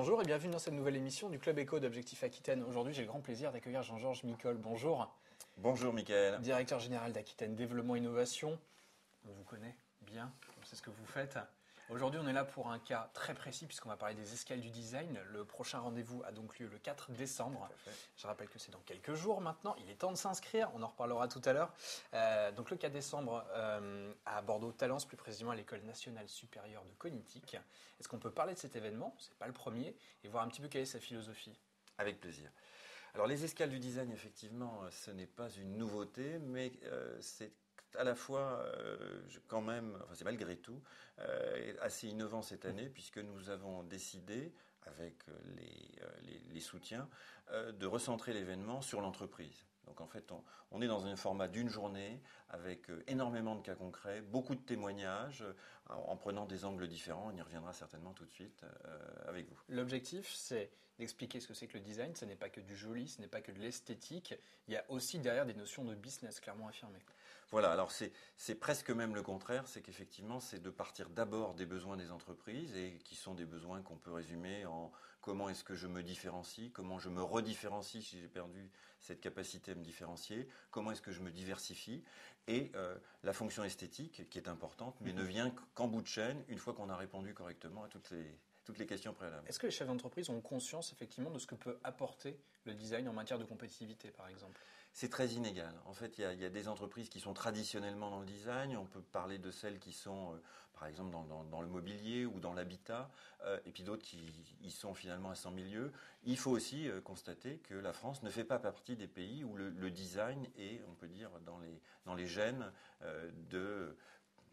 Bonjour et bienvenue dans cette nouvelle émission du Club Éco d'Objectif Aquitaine. Aujourd'hui, j'ai le grand plaisir d'accueillir Jean-Georges Micol. Bonjour. Bonjour Mickaël. Directeur général d'Aquitaine Développement Innovation. On vous connaît bien, on sait ce que vous faites. Aujourd'hui, on est là pour un cas très précis puisqu'on va parler des escales du design. Le prochain rendez-vous a donc lieu le 4 décembre. Je rappelle que c'est dans quelques jours maintenant. Il est temps de s'inscrire, on en reparlera tout à l'heure. Donc le 4 décembre à Bordeaux-Talence, plus précisément à l'École nationale supérieure de cognitique. Est-ce qu'on peut parler de cet événement? C'est pas le premier et voir un petit peu quelle est sa philosophie. Avec plaisir. Alors les escales du design, effectivement, ce n'est pas une nouveauté, mais c'est à la fois, quand même, enfin c'est malgré tout, assez innovant cette année, puisque nous avons décidé, avec les soutiens, de recentrer l'événement sur l'entreprise. Donc en fait, on est dans un format d'une journée avec énormément de cas concrets, beaucoup de témoignages, en prenant des angles différents. On y reviendra certainement tout de suite avec vous. L'objectif, c'est d'expliquer ce que c'est que le design. Ce n'est pas que du joli, ce n'est pas que de l'esthétique. Il y a aussi derrière des notions de business clairement affirmées. Voilà, alors c'est presque même le contraire, c'est qu'effectivement, c'est de partir d'abord des besoins des entreprises, et qui sont des besoins qu'on peut résumer en comment est-ce que je me différencie, comment je me redifférencie si j'ai perdu cette capacité à me différencier, comment est-ce que je me diversifie, et la fonction esthétique qui est importante, mais ne vient qu'en bout de chaîne, une fois qu'on a répondu correctement à toutes les questions préalables. Est-ce que les chefs d'entreprise ont conscience effectivement de ce que peut apporter le design en matière de compétitivité, par exemple? C'est très inégal. En fait, il y a des entreprises qui sont traditionnellement dans le design. On peut parler de celles qui sont, par exemple, dans le mobilier ou dans l'habitat, et puis d'autres qui y sont finalement à 100 milieux. Il faut aussi constater que la France ne fait pas partie des pays où le design est, on peut dire, dans les gènes de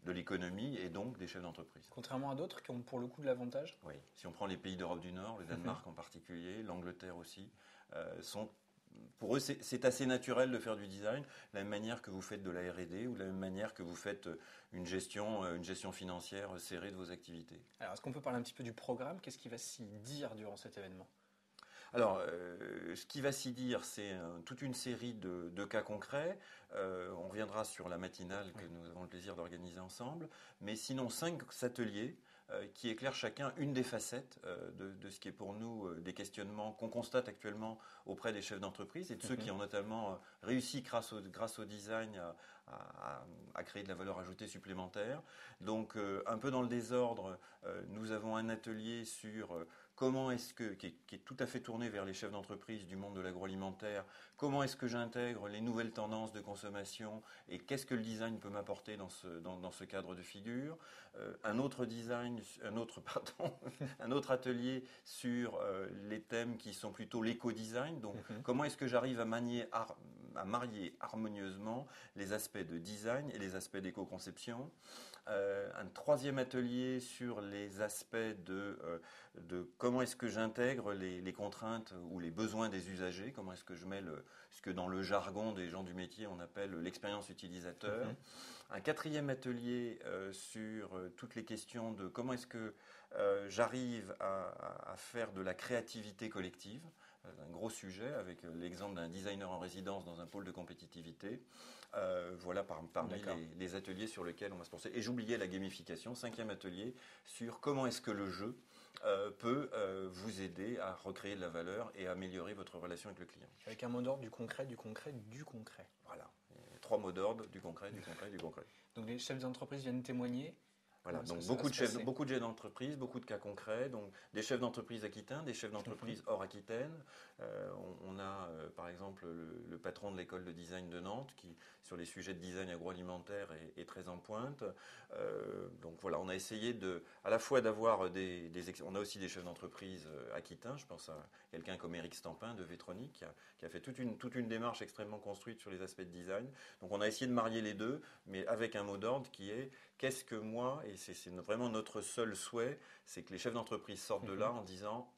l'économie et donc des chefs d'entreprise. Contrairement à d'autres qui ont pour le coup de l'avantage? Oui. Si on prend les pays d'Europe du Nord, le Danemark en particulier, l'Angleterre aussi, pour eux, c'est assez naturel de faire du design, de la même manière que vous faites de la R&D ou de la même manière que vous faites une gestion financière serrée de vos activités. Alors, est-ce qu'on peut parler un petit peu du programme? Qu'est-ce qui va s'y dire durant cet événement? Alors, ce qui va s'y dire, c'est toute une série de cas concrets. On reviendra sur la matinale que nous avons le plaisir d'organiser ensemble. Mais sinon, 5 ateliers qui éclairent chacun une des facettes de ce qui est pour nous des questionnements qu'on constate actuellement auprès des chefs d'entreprise et de ceux qui ont notamment réussi grâce au design à créer de la valeur ajoutée supplémentaire. Donc, un peu dans le désordre, nous avons un atelier sur comment est-ce qui est tout à fait tourné vers les chefs d'entreprise du monde de l'agroalimentaire, comment est-ce que j'intègre les nouvelles tendances de consommation et qu'est-ce que le design peut m'apporter dans ce cadre de figure. Un autre atelier sur les thèmes qui sont plutôt l'éco-design, donc comment est-ce que j'arrive à marier harmonieusement les aspects de design et les aspects d'éco-conception. Un troisième atelier sur les aspects de comment est-ce que j'intègre les contraintes ou les besoins des usagers, comment est-ce que je mets ce que dans le jargon des gens du métier on appelle l'expérience utilisateur. Un quatrième atelier sur toutes les questions de comment est-ce que j'arrive à faire de la créativité collective, un gros sujet avec l'exemple d'un designer en résidence dans un pôle de compétitivité. Voilà parmi les ateliers sur lesquels on va se penser. Et j'oubliais la gamification, 5e atelier sur comment est-ce que le jeu peut vous aider à recréer de la valeur et à améliorer votre relation avec le client. Avec un mot d'ordre du concret, du concret, du concret. Voilà, 3 mots d'ordre, du concret, du concret, du concret. Donc les chefs d'entreprise viennent témoigner. Voilà, donc beaucoup de chefs d'entreprise, beaucoup de cas concrets, donc des chefs d'entreprise aquitains, des chefs d'entreprise hors Aquitaine. On a par exemple le patron de l'école de design de Nantes qui, sur les sujets de design agroalimentaire, est très en pointe. Donc voilà, on a essayé à la fois d'avoir on a aussi des chefs d'entreprise aquitains. Je pense à quelqu'un comme Éric Stampin de Vétronic qui a fait toute une démarche extrêmement construite sur les aspects de design. Donc on a essayé de marier les deux, mais avec un mot d'ordre qui est qu'est-ce que moi, et c'est vraiment notre seul souhait, c'est que les chefs d'entreprise sortent de là en disant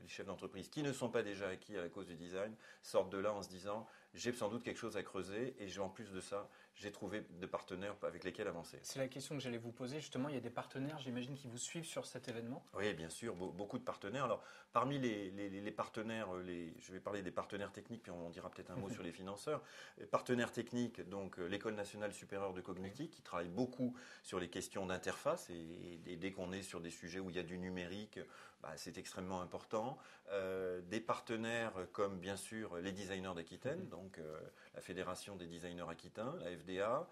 les chefs d'entreprise qui ne sont pas déjà acquis à la cause du design sortent de là en se disant j'ai sans doute quelque chose à creuser et en plus de ça, j'ai trouvé des partenaires avec lesquels avancer. C'est la question que j'allais vous poser. Justement, il y a des partenaires, j'imagine, qui vous suivent sur cet événement? Oui, bien sûr, beaucoup de partenaires. Alors, parmi les partenaires, je vais parler des partenaires techniques, puis on dira peut-être un mot sur les financeurs. Les partenaires techniques, donc l'École nationale supérieure de cognitique, qui travaille beaucoup sur les questions d'interface, et dès qu'on est sur des sujets où il y a du numérique, c'est extrêmement important. Des partenaires comme bien sûr les designers d'Aquitaine, donc la Fédération des designers aquitains, la FDA,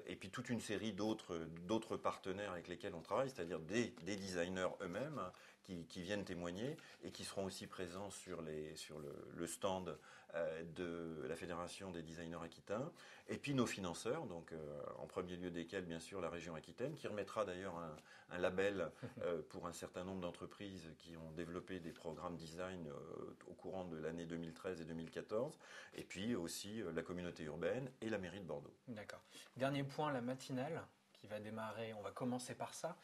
et puis toute une série d'autres partenaires avec lesquels on travaille, c'est-à-dire des designers eux-mêmes qui viennent témoigner et qui seront aussi présents sur le stand de la Fédération des designers aquitains, et puis nos financeurs, donc en premier lieu desquels bien sûr la région Aquitaine, qui remettra d'ailleurs un label pour un certain nombre d'entreprises qui ont développé des programmes design au courant de l'année 2013 et 2014, et puis aussi la communauté urbaine et la mairie de Bordeaux. D'accord. Dernier point, la matinale qui va démarrer, on va commencer par ça,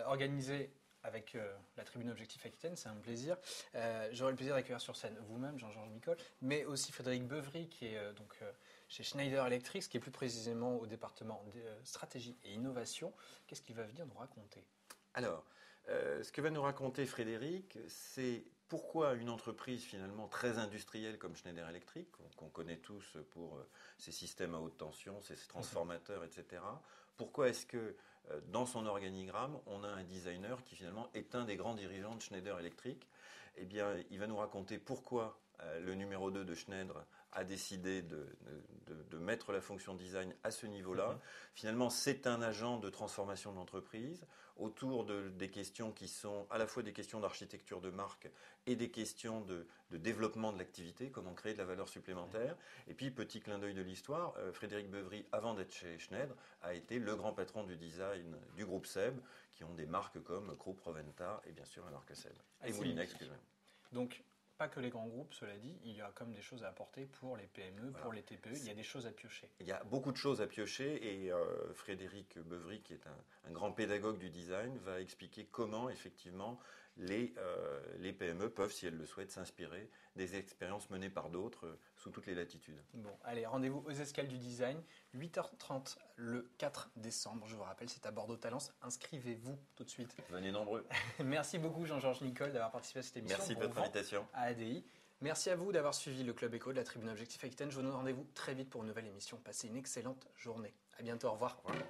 organisée avec la tribune Objectif Aquitaine, c'est un plaisir. J'aurai le plaisir d'accueillir sur scène vous-même, Jean-Georges Nicole, mais aussi Frédéric Beuvry, qui est chez Schneider Electric, qui est plus précisément au département de stratégie et innovation. Qu'est-ce qu'il va venir nous raconter? Alors, ce que va nous raconter Frédéric, c'est pourquoi une entreprise finalement très industrielle comme Schneider Electric, qu'on connaît tous pour ses systèmes à haute tension, ses transformateurs, etc., pourquoi est-ce que dans son organigramme, on a un designer qui finalement est un des grands dirigeants de Schneider Electric? Eh bien, il va nous raconter pourquoi le numéro 2 de Schneider a décidé de mettre la fonction design à ce niveau-là. Finalement, c'est un agent de transformation de l'entreprise autour des questions qui sont à la fois des questions d'architecture de marque et des questions de développement de l'activité, comment créer de la valeur supplémentaire. Et puis, petit clin d'œil de l'histoire, Frédéric Beuvry, avant d'être chez Schneider, a été le grand patron du design du groupe SEB, qui ont des marques comme Groupe Proventa et bien sûr la marque SEB. Et Moulinex, excusez-moi. Donc, pas que les grands groupes, cela dit, il y a comme des choses à apporter pour les PME, pour les TPE, il y a des choses à piocher. Il y a beaucoup de choses à piocher et Frédéric Beuvry, qui est un grand pédagogue du design, va expliquer comment effectivement les PME peuvent, si elles le souhaitent, s'inspirer des expériences menées par d'autres sous toutes les latitudes. Bon, allez, rendez-vous aux Escales du Design, 8h30 le 4 décembre. Je vous rappelle, c'est à Bordeaux Talence. Inscrivez-vous tout de suite. Venez nombreux. Merci beaucoup Jean-Georges Nicole d'avoir participé à cette émission. Merci de votre invitation. À ADI. Merci à vous d'avoir suivi le Club Éco de la Tribune Objectif Aquitaine. Je vous donne rendez-vous très vite pour une nouvelle émission. Passez une excellente journée. À bientôt, au revoir. Au revoir.